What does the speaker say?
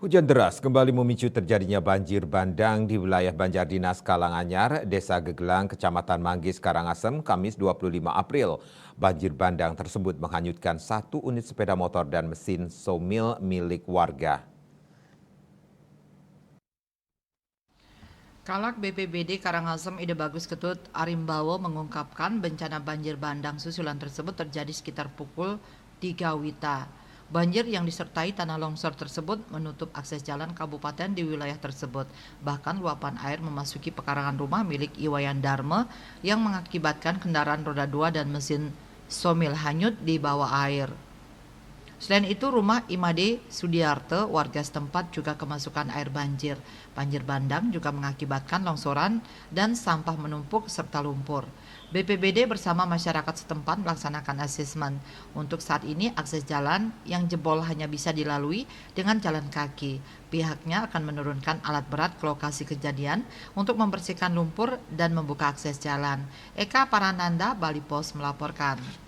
Hujan deras kembali memicu terjadinya banjir bandang di wilayah Banjardinas Kalanganyar, Desa Gegelang, Kecamatan Manggis, Karangasem, Kamis 25 April. Banjir bandang tersebut menghanyutkan 1 unit sepeda motor dan mesin somil milik warga. Kalak BPBD Karangasem Ide Bagus Ketut Arimbawo mengungkapkan bencana banjir bandang susulan tersebut terjadi sekitar pukul 3 WITA. Banjir yang disertai tanah longsor tersebut menutup akses jalan kabupaten di wilayah tersebut. Bahkan luapan air memasuki pekarangan rumah milik Iwayan Darma yang mengakibatkan kendaraan roda 2 dan mesin somil hanyut di bawah air. Selain itu, rumah Imade Sudiarte warga setempat juga kemasukan air banjir. Banjir bandang juga mengakibatkan longsoran dan sampah menumpuk serta lumpur. BPBD bersama masyarakat setempat melaksanakan asesmen. Untuk saat ini, akses jalan yang jebol hanya bisa dilalui dengan jalan kaki. Pihaknya akan menurunkan alat berat ke lokasi kejadian untuk membersihkan lumpur dan membuka akses jalan. Eka Parananda, Bali Pos melaporkan.